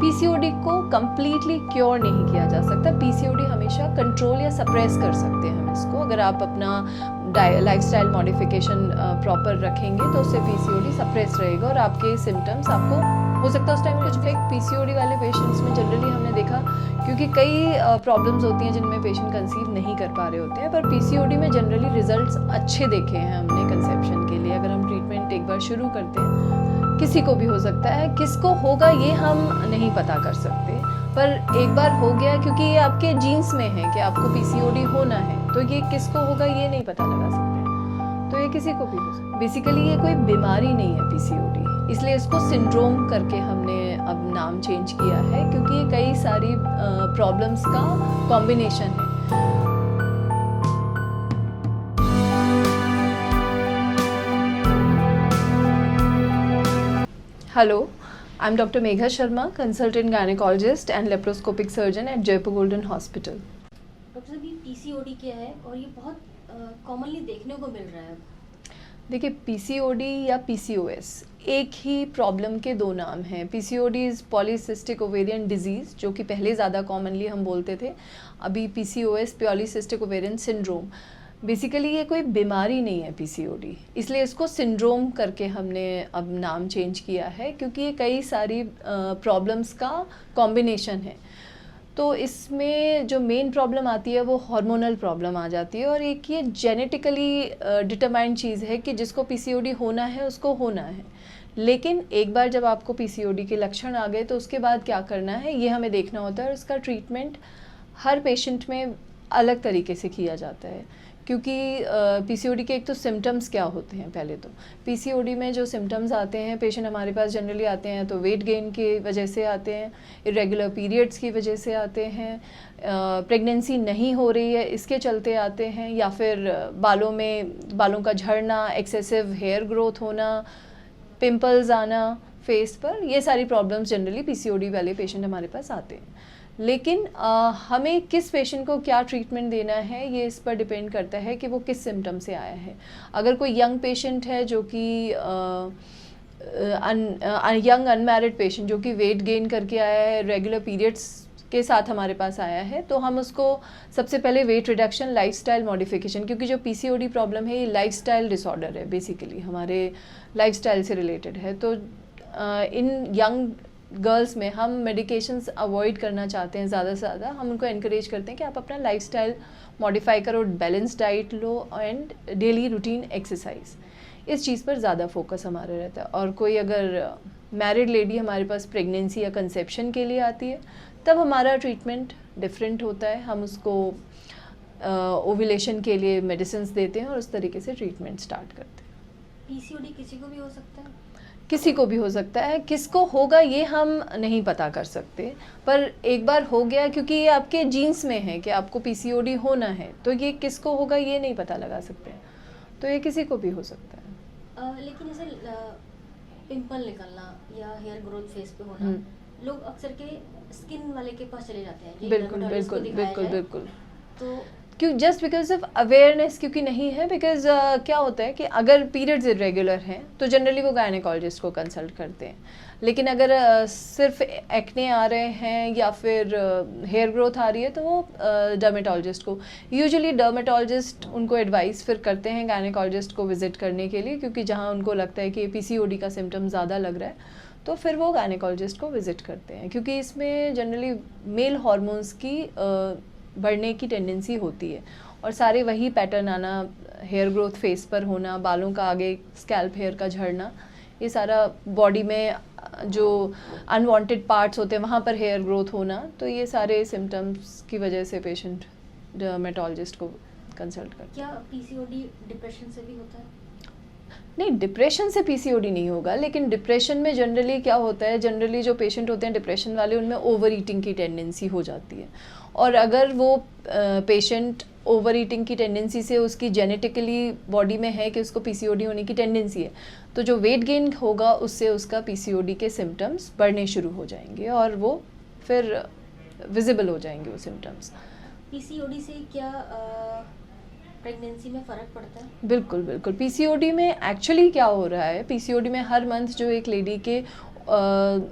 PCOD को completely cure नहीं किया जा सकता। पीसीओडी हमेशा कंट्रोल या सप्रेस कर सकते हैं हम इसको। अगर आप अपना लाइफस्टाइल मॉडिफिकेशन प्रॉपर रखेंगे तो उससे पीसीओडी सप्रेस रहेगा और आपके सिम्टम्स आपको हो सकता है उस टाइम कुछ फेक। पीसीओडी वाले पेशेंट्स में जनरली हमने देखा, क्योंकि कई प्रॉब्लम्स होती हैं जिनमें पेशेंट कंसीव नहीं कर पा रहे होते हैं, पर पीसीओडी में जनरली रिजल्ट्स अच्छे देखे हैं हमने कंसेप्शन के लिए। अगर हम ट्रीटमेंट एक बार शुरू करते हैं, किसी को भी हो सकता है, किसको होगा ये हम नहीं पता कर सकते, पर एक बार हो गया क्योंकि ये आपके जीन्स में है कि आपको पीसीओडी होना है, तो ये किसको होगा ये नहीं पता लगा सकते, तो ये किसी को भी हो सकता है। बेसिकली ये कोई बीमारी नहीं है पीसीओडी, इसलिए इसको सिंड्रोम करके हमने अब नाम चेंज किया है, क्योंकि ये कई सारी प्रॉब्लम्स का कॉम्बिनेशन है। Hello, I'm Dr. Megha Sharma, consultant gynecologist and laparoscopic surgeon at Jaipur Golden Hospital. Doctor साहब, ये पीसीओडी क्या है और ये बहुत कॉमनली देखने को मिल रहा है? देखिए, पीसीओडी या पीसीओएस एक ही प्रॉब्लम के दो नाम हैं। PCOD is polycystic ovarian disease, जो कि पहले ज़्यादा कॉमनली हम बोलते थे। अभी PCOS polycystic ovarian syndrome. Basically ये कोई बीमारी नहीं है पीसीओडी, इसलिए इसको सिंड्रोम करके हमने अब नाम चेंज किया है, क्योंकि ये कई सारी प्रॉब्लम्स का कॉम्बिनेशन है। तो इसमें जो मेन प्रॉब्लम आती है वो हार्मोनल प्रॉब्लम आ जाती है, और एक ये जेनेटिकली डिटरमाइंड चीज़ है कि जिसको पीसीओडी होना है उसको होना है। लेकिन एक बार जब आपको पीसीओडी के लक्षण आ गए तो उसके बाद क्या करना है ये हमें देखना होता है, और उसका ट्रीटमेंट हर पेशेंट में अलग तरीके से किया जाता है। क्योंकि पीसीओडी के एक तो सिम्टम्स क्या होते हैं, पहले तो पीसीओडी में जो सिम्टम्स आते हैं, पेशेंट हमारे पास जनरली आते हैं तो वेट गेन की वजह से आते हैं, इरेगुलर पीरियड्स की वजह से आते हैं, प्रेगनेंसी नहीं हो रही है इसके चलते आते हैं, या फिर बालों का झड़ना, एक्सेसिव हेयर ग्रोथ होना, पिंपल्स आना फेस पर, ये सारी प्रॉब्लम्स जनरली पीसीओडी वाले पेशेंट हमारे पास आते हैं। लेकिन हमें किस पेशेंट को क्या ट्रीटमेंट देना है ये इस पर डिपेंड करता है कि वो किस सिम्टम से आया है। अगर कोई यंग पेशेंट है जो कि यंग अनमैरिड पेशेंट जो कि वेट गेन करके आया है, रेगुलर पीरियड्स के साथ हमारे पास आया है, तो हम उसको सबसे पहले वेट रिडक्शन, लाइफस्टाइल मॉडिफिकेशन, क्योंकि जो पीसीओडी प्रॉब्लम है ये लाइफस्टाइल डिसऑर्डर है, बेसिकली हमारे लाइफस्टाइल से रिलेटेड है। तो इन यंग गर्ल्स में हम मेडिकेशंस अवॉइड करना चाहते हैं ज़्यादा से ज़्यादा। हम उनको एनकरेज करते हैं कि आप अपना लाइफस्टाइल मॉडिफाई करो, balance diet low and daily routine exercise, इस चीज़ पर ज़्यादा फोकस हमारा रहता है। और कोई अगर मैरिड लेडी हमारे पास प्रेगनेंसी या कंसेप्शन के लिए आती है तब हमारा ट्रीटमेंट डिफरेंट होता है। हम उसको ओव्यूलेशन के लिए मेडिसिन देते हैं और उस तरीके से ट्रीटमेंट स्टार्ट करते हैं। पीसीओडी किसी को भी हो सकता है? किसी को भी हो सकता है, किसको होगा ये हम नहीं पता कर सकते, पर एक बार हो गया क्योंकि ये आपके जीन्स में है कि आपको पीसीओडी होना है, तो ये किसको होगा ये नहीं पता लगा सकते, तो ये किसी को भी हो सकता है। लेकिन जैसे पिंपल निकलना या हेयर ग्रोथ फेस पे होना, लोग अक्सर के स्किन वाले के पास चले जाते हैं। बिल्कुल बिल्कुल बिल्कुल बिल्कुल। तो क्यों जस्ट बिकॉज ऑफ अवेयरनेस क्योंकि नहीं है, बिकॉज क्या होता है कि अगर पीरियड्स इरेगुलर हैं तो जनरली वो गायनेकोलॉजिस्ट को कंसल्ट करते हैं। लेकिन अगर सिर्फ एक्ने आ रहे हैं या फिर हेयर ग्रोथ आ रही है तो वो डर्मेटोलॉजिस्ट को, यूजुअली डर्मेटोलॉजिस्ट उनको एडवाइस फिर करते हैं गायनेकोलॉजिस्ट को विजिट करने के लिए, क्योंकि जहाँ उनको लगता है कि पीसीओडी का सिम्टम ज़्यादा लग रहा है तो फिर वो गायनेकोलॉजिस्ट को विजिट करते हैं, क्योंकि इसमें जनरली मेल हार्मोन्स की बढ़ने की टेंडेंसी होती है, और सारे वही पैटर्न आना, हेयर ग्रोथ फेस पर होना, बालों का आगे स्कैल्प हेयर का झड़ना, ये सारा बॉडी में जो अनवांटेड पार्ट्स होते हैं वहाँ पर हेयर ग्रोथ होना, तो ये सारे सिम्टम्स की वजह से पेशेंट डर्मेटोलॉजिस्ट को कंसल्ट करते हैं। क्या पीसीओडी डिप्रेशन से भी होता है? नहीं, डिप्रेशन से पीसीओडी नहीं होगा, लेकिन डिप्रेशन में जनरली क्या होता है, जनरली जो पेशेंट होते हैं डिप्रेशन वाले, उनमें ओवर ईटिंग की टेंडेंसी हो जाती है, और अगर वो पेशेंट ओवर ईटिंग की टेंडेंसी से उसकी जेनेटिकली बॉडी में है कि उसको पीसीओडी होने की टेंडेंसी है, तो जो वेट गेन होगा उससे उसका पीसीओडी के सिम्टम्स बढ़ने शुरू हो जाएंगे और वो फिर विजिबल हो जाएंगे वो सिम्टम्स। पीसीओडी से क्या प्रेगनेंसी में फ़र्क पड़ता है? बिल्कुल बिल्कुल। पीसीओडी में एक्चुअली क्या हो रहा है, पीसीओडी में हर मंथ जो एक लेडी के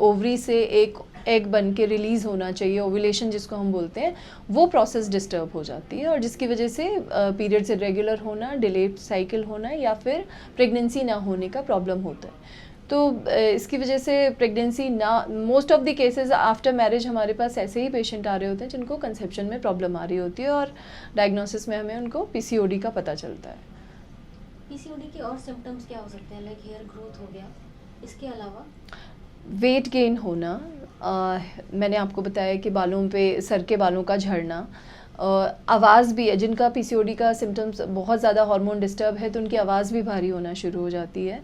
ओवरी से एक एग बन के रिलीज़ होना चाहिए, ओव्यूलेशन जिसको हम बोलते हैं, वो प्रोसेस डिस्टर्ब हो जाती है और जिसकी वजह से पीरियड्स इरेगुलर होना, डिलेड साइकिल होना या फिर प्रेगनेंसी ना होने का प्रॉब्लम होता है। तो इसकी वजह से प्रेगनेंसी ना, most of the cases after marriage हमारे पास ऐसे ही पेशेंट आ रहे होते हैं जिनको कंसेप्शन में प्रॉब्लम आ रही होती है और डायग्नोसिस में हमें उनको पीसीओडी का पता चलता है। पीसीओडी के और सिम्टम्स क्या हो सकते हैं, लाइक हेयर ग्रोथ हो गया, इसके अलावा? वेट गेन होना, मैंने आपको बताया कि बालों पे, सर के बालों का झड़ना, आवाज़ भी है, जिनका पीसीओडी का सिम्टम्स बहुत ज़्यादा हार्मोन डिस्टर्ब है तो उनकी आवाज़ भी भारी होना शुरू हो जाती है।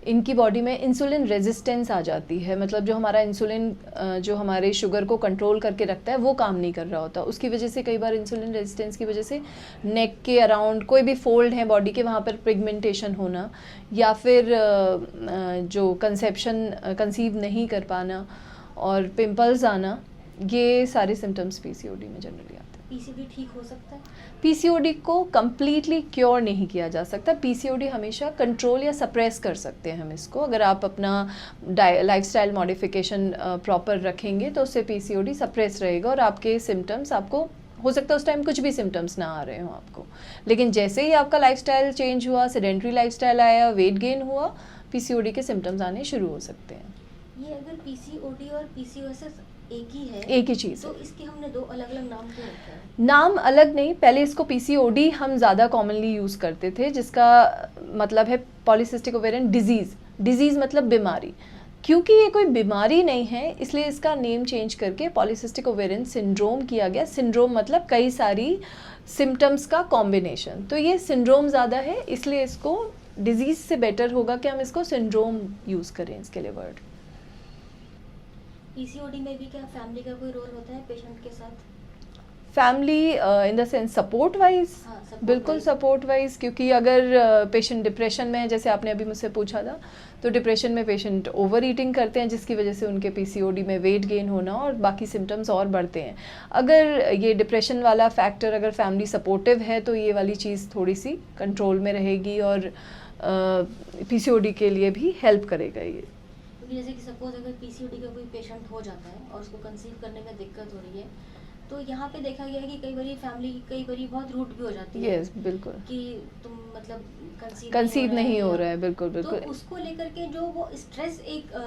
इनकी बॉडी में इंसुलिन रेजिस्टेंस आ जाती है, मतलब जो हमारा इंसुलिन जो हमारे शुगर को कंट्रोल करके रखता है वो काम नहीं कर रहा होता, उसकी वजह से कई बार इंसुलिन रेजिस्टेंस की वजह से नेक के अराउंड कोई भी फोल्ड है बॉडी के वहाँ पर पिगमेंटेशन होना या फिर जो कंसीव नहीं कर पाना और पिंपल्स आना, ये सारे सिम्टम्स पीसीओडी में जनरली आते हैं। पीसीओडी ठीक हो सकता है? पीसीओडी को कम्प्लीटली क्योर नहीं किया जा सकता, पीसीओडी हमेशा कंट्रोल या सप्रेस कर सकते हैं हम इसको, अगर आप अपना लाइफस्टाइल मॉडिफिकेशन प्रॉपर रखेंगे तो उससे पीसीओडी सप्रेस रहेगा और आपके सिम्टम्स, आपको हो सकता है उस टाइम कुछ भी सिम्टम्स ना आ रहे हों आपको, लेकिन जैसे ही आपका लाइफस्टाइल चेंज हुआ, सेडेंट्री लाइफस्टाइल आया, वेट गेन हुआ, पीसीओडी के सिम्टम्स आने शुरू हो सकते हैं। ये अगर पीसीओडी और पीसीओएस एक ही है, एक ही चीज़ तो है, इसके हमने दो अलग अलग नाम क्यों रखे हैं? नाम अलग नहीं, पहले इसको पीसीओडी हम ज़्यादा कॉमनली यूज़ करते थे, जिसका मतलब है पॉलीसिस्टिक ओवेरियन डिजीज़, डिजीज़ मतलब बीमारी, क्योंकि ये कोई बीमारी नहीं है इसलिए इसका नेम चेंज करके पॉलीसिस्टिक ओवेरियन सिंड्रोम किया गया। सिंड्रोम मतलब कई सारी सिम्टम्स का कॉम्बिनेशन, तो ये सिंड्रोम ज़्यादा है इसलिए इसको डिजीज़ से बेटर होगा कि हम इसको सिंड्रोम यूज़ करें इसके लिए वर्ड। पीसीओडी में भी क्या फैमिली का कोई रोल होता है पेशेंट के साथ? Family in the sense support wise, हाँ, support बिल्कुल wise। सपोर्ट वाइज, क्योंकि अगर पेशेंट डिप्रेशन में है, जैसे आपने अभी मुझसे पूछा था, तो डिप्रेशन में पेशेंट ओवर ईटिंग करते हैं जिसकी वजह से उनके पीसीओडी में वेट गेन होना और बाकी सिम्टम्स और बढ़ते हैं। अगर ये डिप्रेशन वाला फैक्टर, अगर फैमिली सपोर्टिव है तो ये वाली चीज़ थोड़ी सी कंट्रोल में रहेगी और पीसीओडी के लिए भी हेल्प करेगा ये। जैसे कि सपोज अगर पीसीओडी का कोई पेशेंट हो जाता है और उसको कंसीव करने में दिक्कत हो रही है, तो यहाँ पे देखा गया है कि कई बारी फैमिली कई बारी बहुत रूड भी हो जाती है। यस, बिल्कुल, कि तुम मतलब कंसीव नहीं हो रहा है, बिल्कुल बिल्कुल। तो उसको लेकर के जो वो स्ट्रेस एक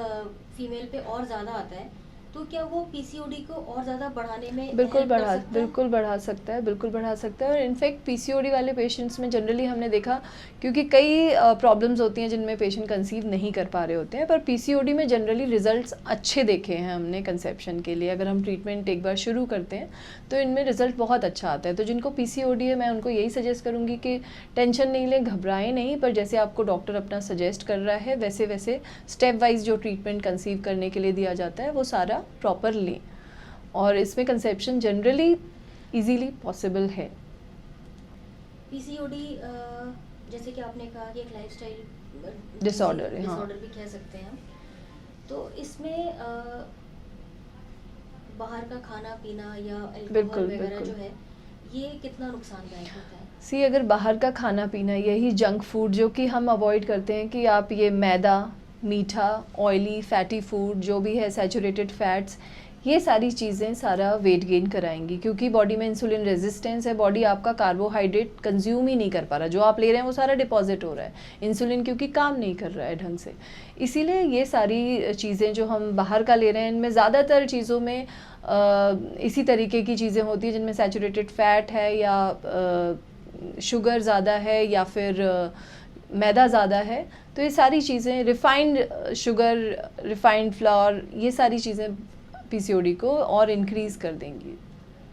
फीमेल पे और ज़्यादा आता है, तो क्या वो पीसीओडी को और ज़्यादा बढ़ाने में बिल्कुल help कर बढ़ा सकता है? बिल्कुल बढ़ा सकता है, बिल्कुल बढ़ा सकता है। और इनफैक्ट पीसीओडी वाले पेशेंट्स में जनरली हमने देखा, क्योंकि कई प्रॉब्लम्स होती हैं जिनमें पेशेंट कंसीव नहीं कर पा रहे होते हैं, पर पीसीओडी में जनरली रिजल्ट्स अच्छे देखे हैं हमने कंसेप्शन के लिए। अगर हम ट्रीटमेंट एक बार शुरू करते हैं तो इनमें रिजल्ट बहुत अच्छा आता है। तो जिनको पीसीओडी है मैं उनको यही सजेस्ट करूँगी कि टेंशन नहीं लें, घबराएं नहीं, पर जैसे आपको डॉक्टर अपना सजेस्ट कर रहा है वैसे वैसे स्टेप वाइज जो ट्रीटमेंट कंसीव करने के लिए दिया जाता है वो सारा प्रॉपर लें, और इसमें कंसेप्शन जनरली इजीली पॉसिबल है। पीसीओडी जैसे कि आपने कहा कि एक लाइफस्टाइल डिसऑर्डर है, हाँ। डिसऑर्डर भी कह सकते हैं हम। तो इसमें बाहर का खाना पीना या अल्कोहल बिल्कुल, वगैरह बिल्कुल। जो है, ये कितना नुकसानदायक होता है? सी, अगर बाहर का खाना पीना, यही जंक फूड जो कि हम अवॉइड करते हैं, कि आप ये मैदा, मीठा, ऑयली, फैटी फूड जो भी है, सैचुरेटेड फैट्स, ये सारी चीज़ें सारा वेट गेन कराएंगी, क्योंकि बॉडी में इंसुलिन रेजिस्टेंस है, बॉडी आपका कार्बोहाइड्रेट कंज्यूम ही नहीं कर पा रहा, जो आप ले रहे हैं वो सारा डिपॉजिट हो रहा है, इंसुलिन क्योंकि काम नहीं कर रहा है ढंग से। इसीलिए ये सारी चीज़ें जो हम बाहर का ले रहे हैं, इनमें ज़्यादातर चीज़ों में इसी तरीके की चीज़ें होती हैं जिनमें सैचुरेटेड फैट है या शुगर ज़्यादा है या फिर मैदा ज़्यादा है। तो ये सारी चीज़ें, रिफाइंड शुगर, रिफाइंड फ्लावर, ये सारी चीज़ें पीसीओडी को और इंक्रीज़ कर देंगी।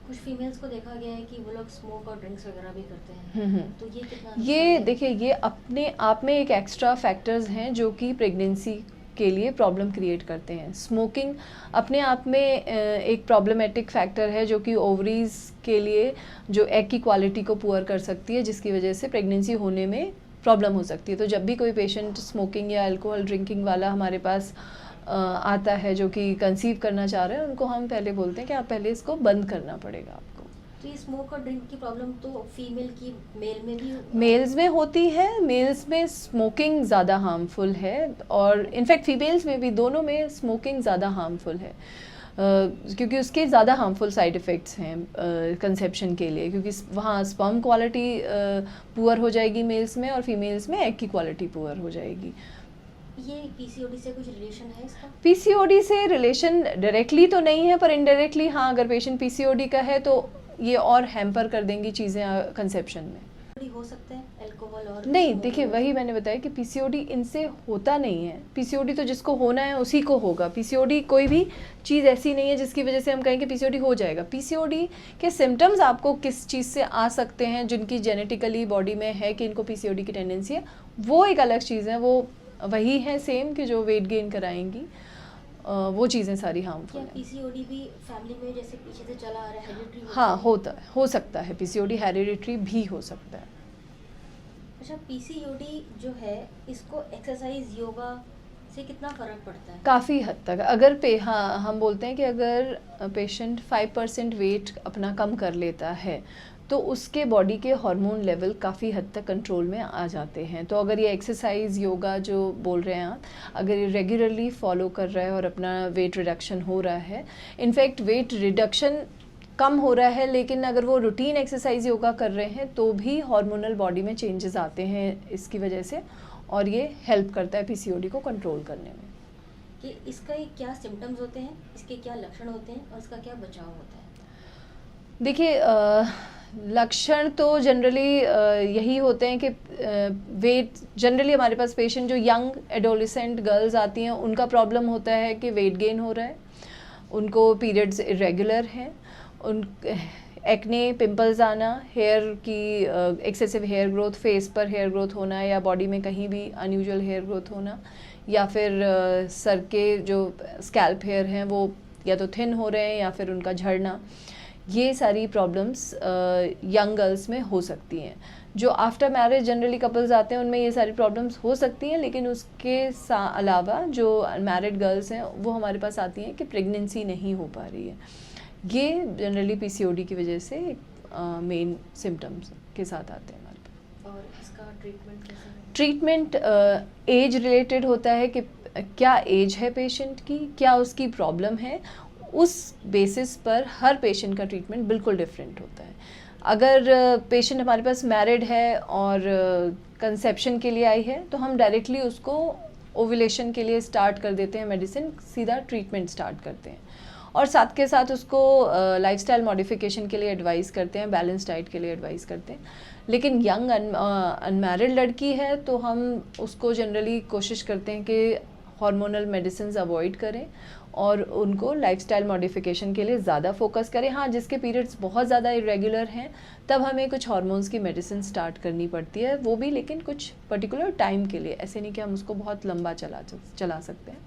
कुछ फीमेल्स को देखा गया है कि वो लोग स्मोक और ड्रिंक्स वगैरह भी करते हैं, तो ये कितना ये नुकसानदायक देखिए, ये अपने आप में एक एक्स्ट्रा फैक्टर्स हैं जो कि प्रेगनेंसी के लिए प्रॉब्लम क्रिएट करते हैं। स्मोकिंग अपने आप में एक प्रॉब्लमेटिक फैक्टर है जो कि ओवरीज के लिए जो एग की क्वालिटी को पुअर कर सकती है, जिसकी वजह से प्रेगनेंसी होने में प्रॉब्लम हो सकती है। तो जब भी कोई पेशेंट स्मोकिंग या अल्कोहल ड्रिंकिंग वाला हमारे पास आता है जो कि कंसीव करना चाह रहे हैं, उनको हम पहले बोलते हैं कि आप पहले इसको बंद करना पड़ेगा आपको। तो ये स्मोक और ड्रिंक की प्रॉब्लम तो फीमेल की मेल में भी मेल्स में होती है, मेल्स में स्मोकिंग ज़्यादा हार्मफुल है और इनफैक्ट फीमेल्स में भी, दोनों में स्मोकिंग ज़्यादा हार्मफुल है। क्योंकि उसके ज़्यादा हार्मफुल साइड इफ़ेक्ट्स हैं कंसेप्शन के लिए, क्योंकि वहाँ स्पर्म क्वालिटी पुअर हो जाएगी मेल्स में और फीमेल्स में एग की क्वालिटी पुअर हो जाएगी। ये पीसीओडी से कुछ रिलेशन है इसका? पीसीओडी से रिलेशन डायरेक्टली तो नहीं है, पर इनडायरेक्टली हाँ, अगर पेशेंट पीसीओडी का है तो ये और हैम्पर कर देंगी चीज़ें कंसेप्शन में। हो सकता है अल्कोहल और नहीं, देखिए वही मैंने बताया कि पीसीओडी इनसे होता नहीं है। पीसीओडी तो जिसको होना है उसी को होगा। पीसीओडी कोई भी चीज़ ऐसी नहीं है जिसकी वजह से हम कहें कि पीसीओडी हो जाएगा। पीसीओडी के सिम्टम्स आपको किस चीज़ से आ सकते हैं, जिनकी जेनेटिकली बॉडी में है कि इनको पीसीओडी की टेंडेंसी है, वो एक अलग चीज़ है। वो वही है सेम कि जो वेट गेन कराएंगी, वो चीज़ें सारी हार्मफुल हैं। पीसीओडी भी फैमिली में जैसे पीछे से चला आ रहा है, हेरिडिटरी हाँ, हो सकता है। पीसीओडी हेरिडिटरी भी हो सकता है। अच्छा, पीसीओडी जो है इसको एक्सरसाइज योगा से कितना फ़र्क पड़ता है? काफ़ी हद तक। अगर हाँ, हम बोलते हैं कि अगर पेशेंट 5% वेट अपना कम कर लेता है तो उसके बॉडी के हार्मोन लेवल काफ़ी हद तक कंट्रोल में आ जाते हैं। तो अगर ये एक्सरसाइज योगा जो बोल रहे हैं आप, अगर ये रेगुलरली फॉलो कर रहा है और अपना वेट रिडक्शन हो रहा है, इनफैक्ट वेट रिडक्शन कम हो रहा है, लेकिन अगर वो रूटीन एक्सरसाइज योगा कर रहे हैं तो भी हार्मोनल बॉडी में चेंजेस आते हैं इसकी वजह से, और ये हेल्प करता है पीसीओडी को कंट्रोल करने में। कि इसका क्या सिम्टम्स होते हैं, इसके क्या लक्षण होते हैं और इसका क्या बचाव होता है? देखिए लक्षण तो जनरली यही होते हैं कि वेट, जनरली हमारे पास पेशेंट जो यंग एडोलेसेंट गर्ल्स आती हैं उनका प्रॉब्लम होता है कि वेट गेन हो रहा है, उनको पीरियड्स इरेगुलर हैं, उन एक्ने, पिंपल्स आना, हेयर की एक्सेसिव हेयर ग्रोथ, फेस पर हेयर ग्रोथ होना या बॉडी में कहीं भी अनयूजुअल हेयर ग्रोथ होना, या फिर सर के जो स्कैल्प हेयर हैं वो या तो थिन हो रहे हैं या फिर उनका झड़ना, ये सारी प्रॉब्लम्स यंग गर्ल्स में हो सकती हैं। जो आफ्टर मैरिज जनरली कपल्स आते हैं उनमें ये सारी प्रॉब्लम्स हो सकती हैं, लेकिन उसके अलावा जो मैरिड गर्ल्स हैं वो हमारे पास आती हैं कि प्रेगनेंसी नहीं हो पा रही है। ये जनरली पीसीओडी की वजह से मेन सिम्टम्स के साथ आते हैं हमारे पास। और इसका ट्रीटमेंट कैसे है? ट्रीटमेंट एज रिलेटेड होता है कि क्या एज है पेशेंट की, क्या उसकी प्रॉब्लम है, उस बेसिस पर हर पेशेंट का ट्रीटमेंट बिल्कुल डिफरेंट होता है। अगर पेशेंट हमारे पास मैरिड है और कंसेप्शन के लिए आई है तो हम डायरेक्टली उसको ओव्यूलेशन के लिए स्टार्ट कर देते हैं मेडिसिन, सीधा ट्रीटमेंट स्टार्ट करते हैं, और साथ के साथ उसको लाइफस्टाइल मॉडिफिकेशन के लिए एडवाइस करते हैं, बैलेंस डाइट के लिए एडवाइस करते हैं। लेकिन यंग अनमैरिड लड़की है तो हम उसको जनरली कोशिश करते हैं कि हार्मोनल मेडिसिन अवॉइड करें और उनको लाइफस्टाइल मॉडिफिकेशन के लिए ज़्यादा फोकस करें। हाँ, जिसके पीरियड्स बहुत ज़्यादा इरेगुलर हैं तब हमें कुछ हार्मोन्स की मेडिसिन स्टार्ट करनी पड़ती है, वो भी लेकिन कुछ पर्टिकुलर टाइम के लिए, ऐसे नहीं कि हम उसको बहुत लंबा चला सकते हैं।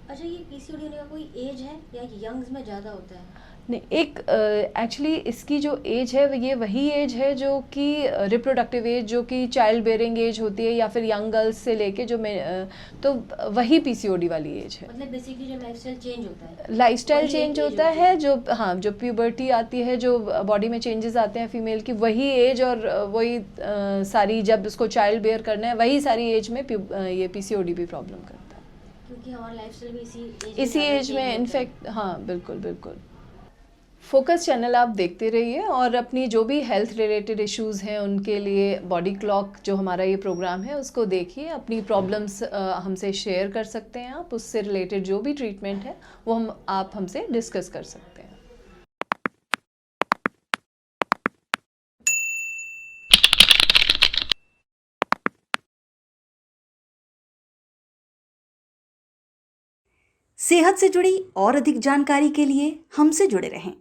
अच्छा, ये पीसीओडी होने का कोई एज है या यंग्स में ज़्यादा होता है? नहीं, एक एक्चुअली इसकी जो एज है ये वही एज है जो कि रिप्रोडक्टिव एज, जो कि चाइल्ड बेयरिंग एज होती है, या फिर यंग गर्ल्स से लेके जो तो वही पीसीओडी वाली एज है। मतलब बेसिकली जो लाइफस्टाइल चेंज होता है, लाइफस्टाइल चेंज होता है, जो हाँ, जो प्यूबर्टी आती है, जो बॉडी में चेंजेस आते हैं फीमेल की, वही एज और वही सारी, जब उसको चाइल्ड बेयर करना है वही सारी एज में ये पीसीओडी भी प्रॉब्लम करता है, क्योंकि हमारा लाइफस्टाइल भी इसी एज में इनफैक्ट। हाँ, बिल्कुल बिल्कुल। फोकस चैनल आप देखते रहिए और अपनी जो भी हेल्थ रिलेटेड इश्यूज़ हैं उनके लिए बॉडी क्लॉक जो हमारा ये प्रोग्राम है उसको देखिए। अपनी प्रॉब्लम्स हमसे शेयर कर सकते हैं आप, उससे रिलेटेड जो भी ट्रीटमेंट है वो आप हमसे डिस्कस कर सकते हैं। सेहत से जुड़ी और अधिक जानकारी के लिए हमसे जुड़े रहें।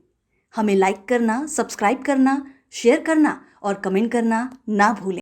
हमें लाइक करना, सब्सक्राइब करना, शेयर करना और कमेंट करना ना भूलें।